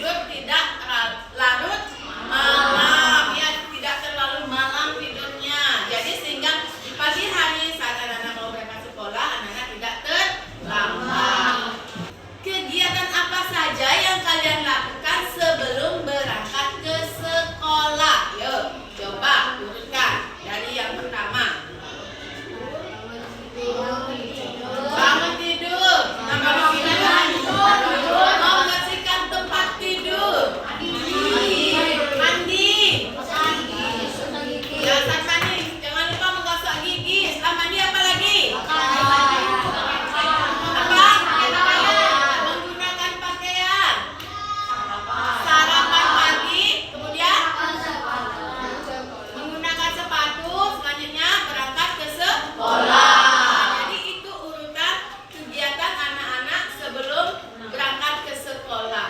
tidur tidak larut malam, ya tidak terlalu malam tidurnya. Jadi sehingga di pagi hari saat anak-anak mau berangkat sekolah, anak-anak tidak terlambat. Kegiatan apa saja yang kalian lakukan sebelum berangkat ke sekolah? Yuk, coba urutkan dari yang pertama. Bangun tidur, membersihkan tempat tidur, mandi, ya saat mandi jangan lupa menggosok gigi. Setelah mandi apa lagi? Menggunakan pakaian, sarapan pagi, kemudian menggunakan sepatu, selanjutnya berangkat ke sekolah. Jadi itu urutan kegiatan anak-anak sebelum berangkat ke sekolah.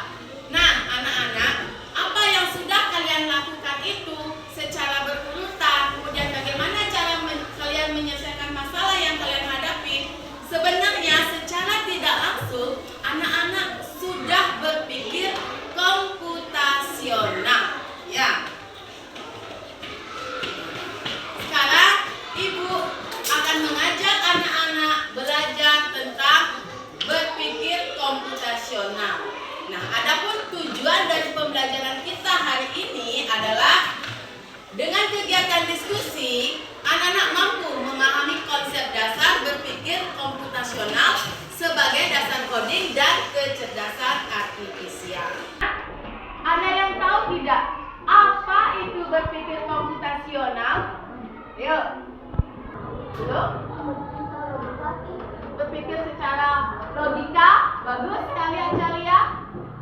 Nah, anak-anak, apa yang sudah kalian lakukan itu secara berurutan, kemudian bagaimana cara kalian menyelesaikan masalah yang kalian hadapi, sebenarnya secara tidak langsung anak-anak sudah berpikir komputasional. Ya. Sekarang Ibu akan mengajak anak-anak belajar tentang berpikir komputasional. Nah, adapun tujuan dari pembelajaran kita hari ini adalah dengan kegiatan diskusi, anak-anak mampu memahami konsep dasar berpikir komputasional sebagai dasar coding dan kecerdasan artifisial. Ada yang tahu tidak apa itu berpikir komputasional? Yuk. Yuk. Berpikir secara logika. Bagus sekali Ancalia.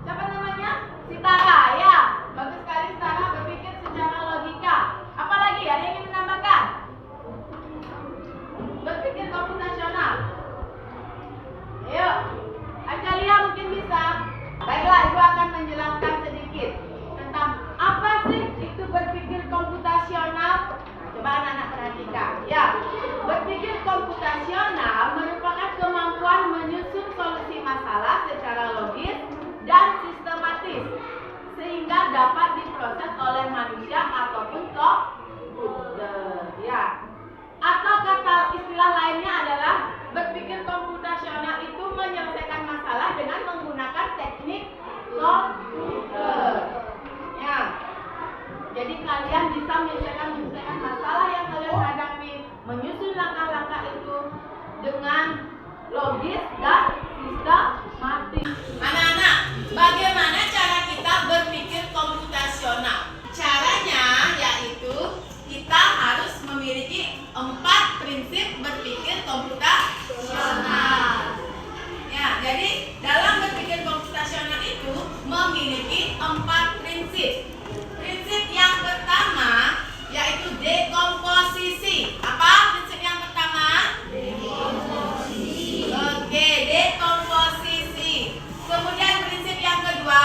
Siapa namanya? Sitara, ya. Bagus sekali Sitara, berpikir secara logika. Apalagi ada yang ingin menambahkan? Berpikir komputasional. Ayo, Ancalia mungkin bisa. Baiklah, Ibu akan menjelaskan sedikit tentang apa sih itu berpikir komputasional. Coba anak-anak perhatikan. Ya, berpikir komputasional merupakan kemampuan menyusun solusi masalah secara logis dan sistematis sehingga dapat diproses oleh manusia ataupun komputer. Ya. Atau kata istilah lainnya adalah berpikir komputasional itu menyelesaikan masalah dengan menggunakan teknik komputer. Ya. Jadi kalian bisa menyelesaikan masalah yang kalian hadapi, menyusun langkah-langkah itu dengan logis dan sistematis. Anak-anak, bagaimana cara kita berpikir komputasional? Caranya yaitu kita harus memiliki 4 prinsip berpikir komputasional. Ya, jadi dalam berpikir komputasional itu memiliki 4 prinsip. Prinsip yang pertama yaitu dekomposisi. Apa prinsip yang pertama? Dekomposisi. Oke, dekomposisi. Kemudian prinsip yang kedua,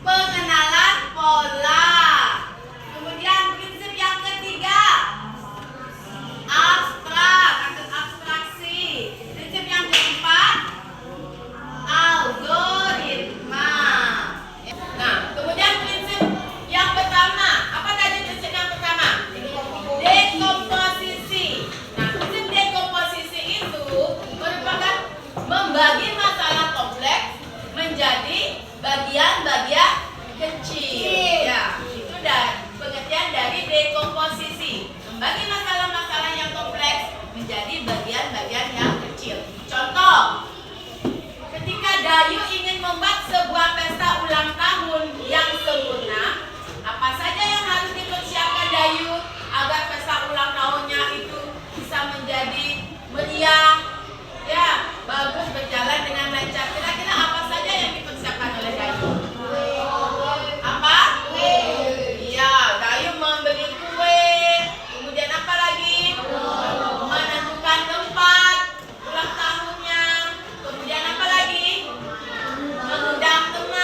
pengenalan pola. Kemudian prinsip yang ketiga, abstrak atau abstraksi. Prinsip yang keempat, algoritma. Nah, kemudian prinsip yang pertama, apa tadi prinsip yang pertama? Dekomposisi. Nah, prinsip dekomposisi itu merupakan membagi masalah kompleks menjadi bagian-bagian kecil. Ya, itu pengertian dari dekomposisi. Membagi masalah-masalah yang kompleks menjadi bagian-bagian yang kecil. Contoh, ketika Dayu ingin membuat sebuah pesta ulang tahun yang sempurna, apa saja yang harus dipersiapkan Dayu agar pesta ulang tahunnya itu bisa menjadi meriah, ya, bagus, berjalan dengan lancar. Kira-kira apa saja yang dipersiapkan oleh Dayu? Apa? Iya, Dayu membeli kue. Kemudian apa lagi? Menentukan tempat ulang tahunnya. Kemudian apa lagi? Mengundang teman.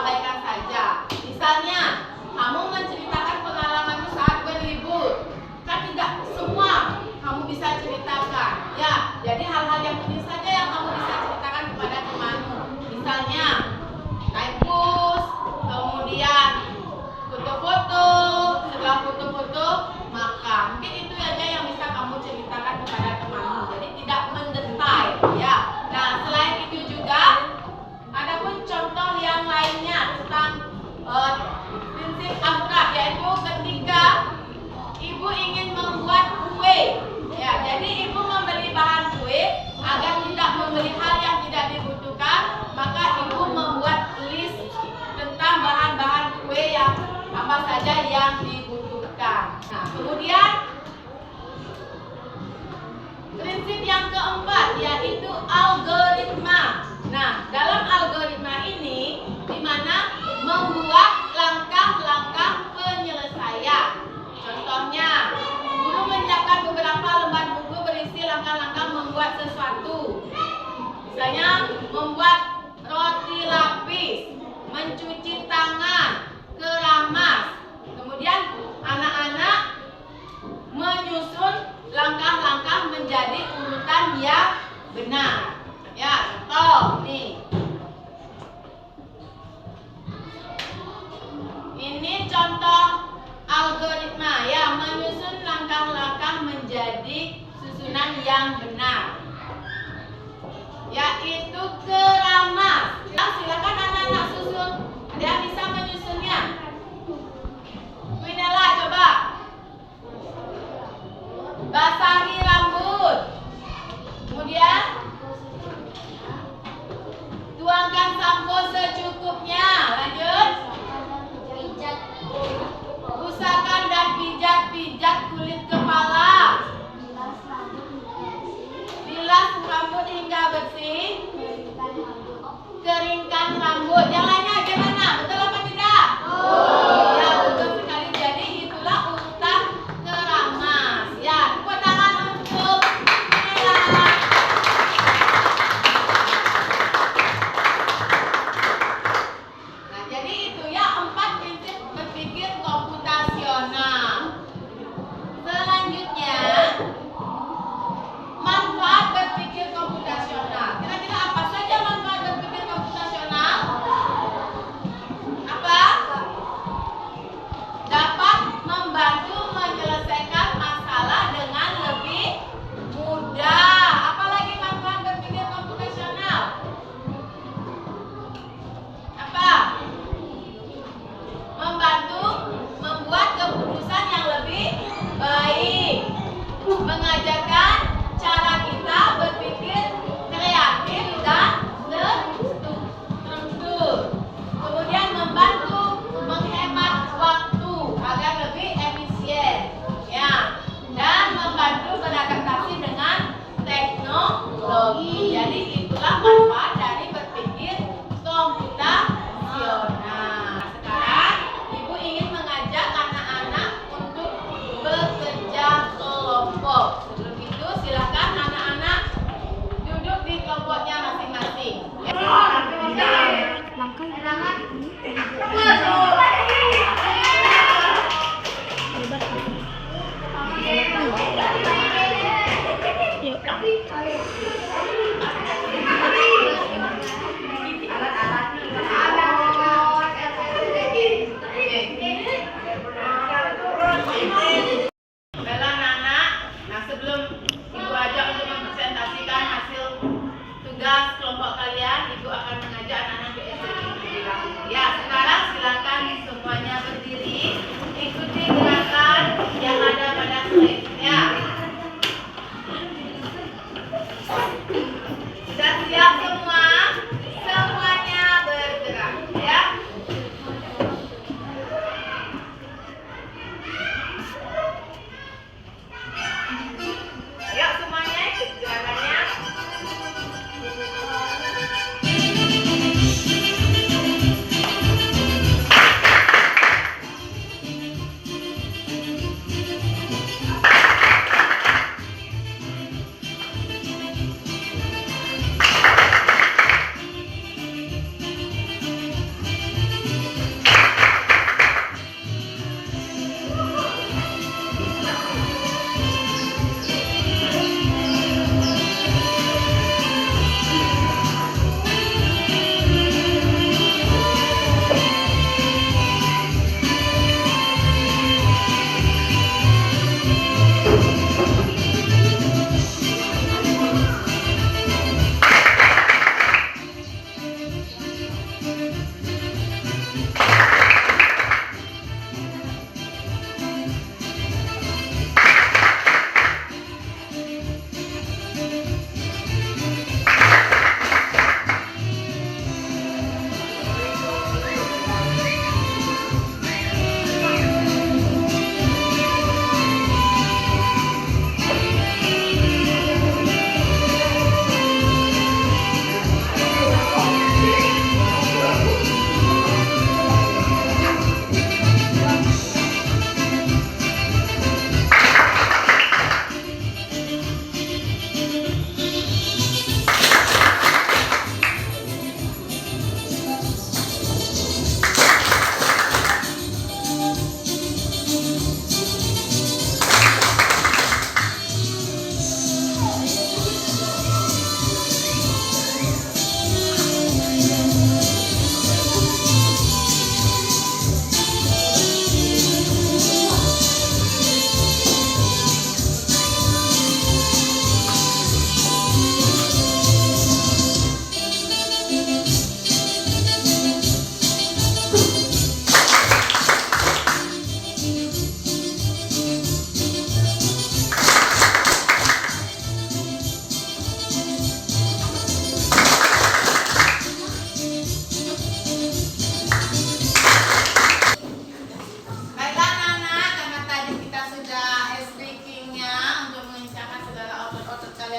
abaikan saja. Misalnya, kamu menceritakan pengalamanmu saat berlibur. Kan tidak semua kamu bisa ceritakan. Ya, jadi hal-hal yang penting saja yang kamu bisa ceritakan kepada temanmu. Misalnya, naik bus, kemudian foto-foto, setelah foto-foto makan. Mungkin itu aja yang bisa kamu ceritakan kepada temanmu. Jadi tidak mendetail, ya. Nah, selain itu juga ada pun contoh yang lainnya tentang prinsip akrab, yaitu ketika ibu ingin membuat kue. Ya, jadi ibu membeli bahan kue agar tidak membeli hal yang tidak dibutuhkan, maka ibu membuat list tentang bahan-bahan kue yang apa saja yang dibutuhkan. Nah, kemudian prinsip yang keempat yaitu algoritma. Nah, dalam algoritma ini di mana membuat langkah-langkah penyelesaian. Contohnya, guru menyiapkan beberapa lembar buku berisi langkah-langkah membuat sesuatu. Misalnya, membuat roti lapis, mencuci tangan, keramas. Kemudian anak-anak menyusun langkah-langkah menjadi urutan yang benar. Ya, contoh nih. Ini contoh algoritma ya, menyusun langkah-langkah menjadi susunan yang benar. Yaitu keramas. Ya, silakan anak-anak susun. Ada yang bisa menyusunnya? Winela, coba. Basahi rambut. Kemudian tuangkan sampo secukupnya. Lanjut. Usahakan dan pijat-pijat kulit kepala. Bilas rambut hingga bersih. Keringkan rambut. Yang lainnya gimana? Betul apa tidak? Ya, betul sekali. Jadi itulah urutan keramas. Ya, tepuk tangan untuk Nela. Nah, jadi itu ya 4 prinsip berpikir komputasional. Selanjutnya, manfaat berpikir komputasional. Kira-kira apa saja manfaat berpikir komputasional? Apa? Dapat membantu menyelesaikan masalah dengan lebih mudah. Apalagi manfaat berpikir komputasional? Apa? Membantu membuat keputusan yang lebih baik. Mengajarkan cara kita berpikir kreatif dan terstruktur. Kemudian membantu menghemat waktu agar lebih efisien, ya, dan membantu beradaptasi dengan teknologi. Jadi itulah manfaat dari berpikir komputasional. Sekarang ibu ingin mengajak anak-anak untuk bekerja kelompok. Sebelum itu silakan anak-anak duduk di kelompoknya masing-masing. Baiklah anak-anak, nah sebelum ibu ajak untuk mempresentasikan hasil tugas kelompok kalian, ibu akan mengajak anak-anak ke SLI terlebih dahulu. Ya, sekarang silakan semuanya berdiri, ikuti gerakan yang ada pada slide-nya. Sudah siap semua? Semuanya bergerak, ya. Ayo semuanya ikut gerakannya.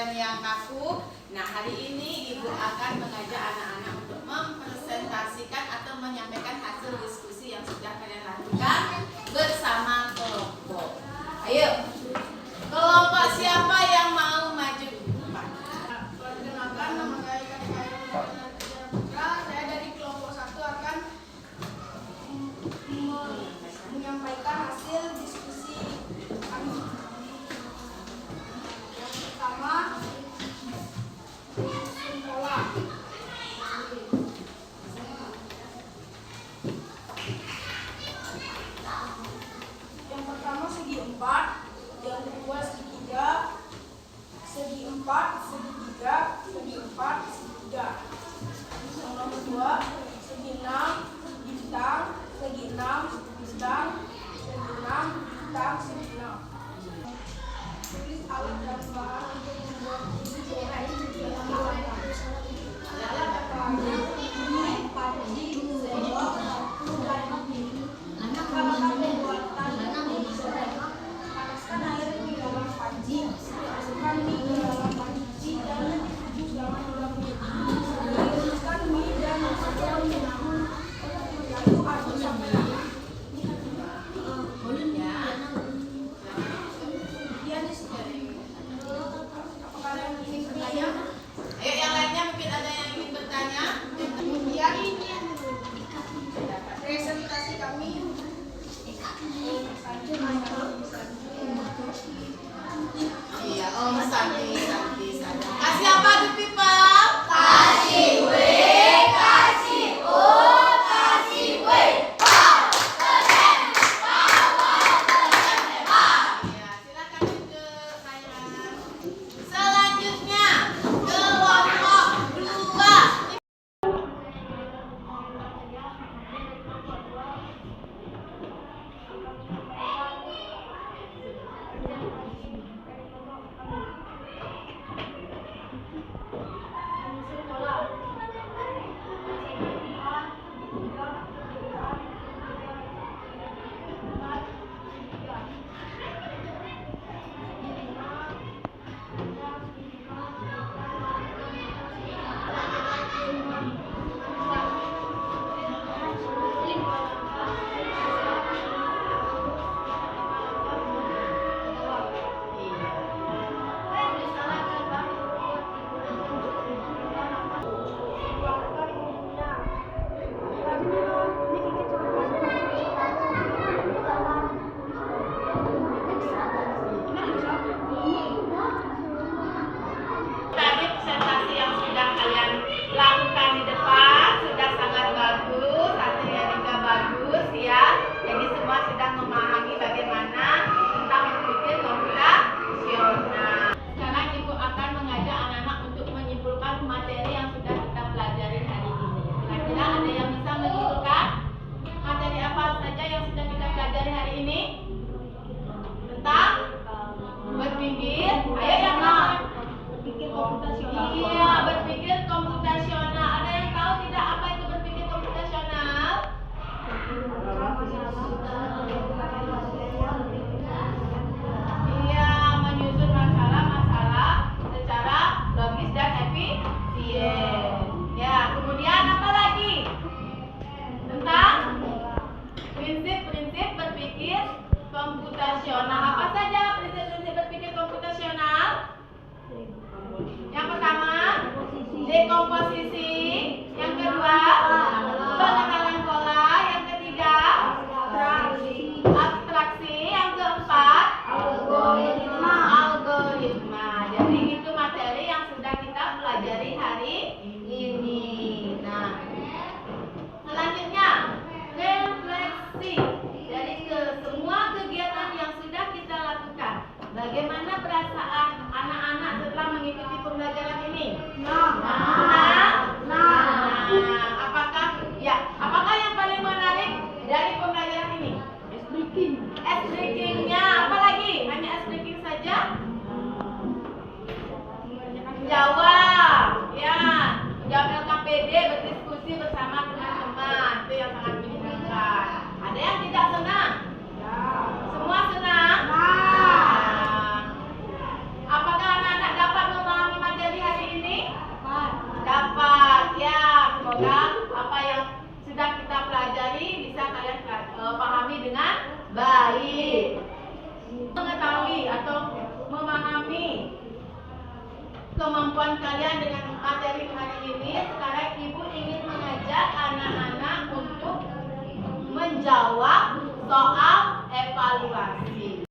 kalian yang kaku. Nah, hari ini Ibu akan mengajak anak-anak untuk mempresentasikan atau menyampaikan hasil diskusi yang sudah kalian lakukan bersama kelompok. Ayo, kelompok siapa yang mau maju? Perkenalkan, nama saya Putra. Saya dari kelompok 1 akan menyampaikan hasil diskusi kami. Yang pertama, susun pola. Yang pertama segi 4, yang kedua segi 3, segi 4, segi 3, segi 4, segi 3. Yang nomor 2, segi 6, bintang, segi 6, bintang, segi 6, bintang, segi 6. Tulis alat dan bahan untuk membuat panci, sendok, dan peralatan pembuatan panaskan air di dalam panci, masukkan mie ke dalam panci dan rebus selama 2 menit. Tiriskan mie dan masukkan lalu aduk sampai rata. Apakah kalian ingin bertanya? Ayo yang lainnya mungkin ada yang ingin bertanya. Kemudian presentasi kami Iya, Om Santi. Kasih apa tuh people? Kasih W, kasih O, kasih W. Ya, silakan ke saya. Selanjutnya kelompok 2. kemampuan kalian dengan materi hari ini. Sekarang Ibu ingin mengajak anak-anak untuk menjawab soal evaluasi.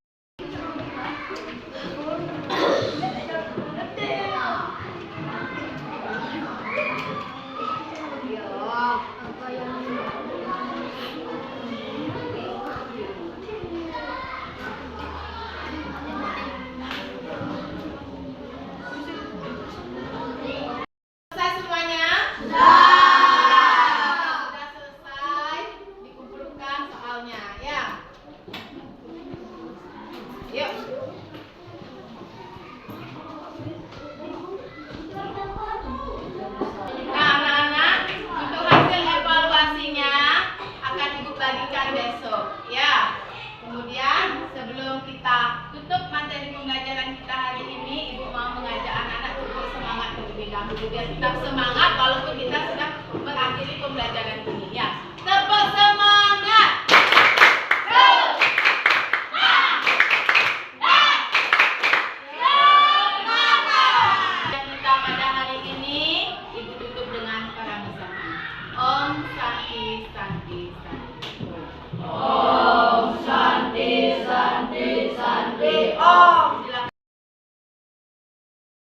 Selesai semuanya? Sudah selesai, dikumpulkan soalnya, ya. Yuk. Nah, anak-anak, untuk hasil evaluasinya akan Ibu bagikan besok, ya. Kemudian sebelum kita tutup materi pembelajaran kita hari ini, Ibu mau mengajak anak-anak untuk semangat terlebih dahulu biar tetap semangat walaupun kita sudah mengakhiri pembelajaran ini, ya. Tepuk semangat. Yang kita pada hari ini, Ibu tutup dengan para Om Santi Santi Santi.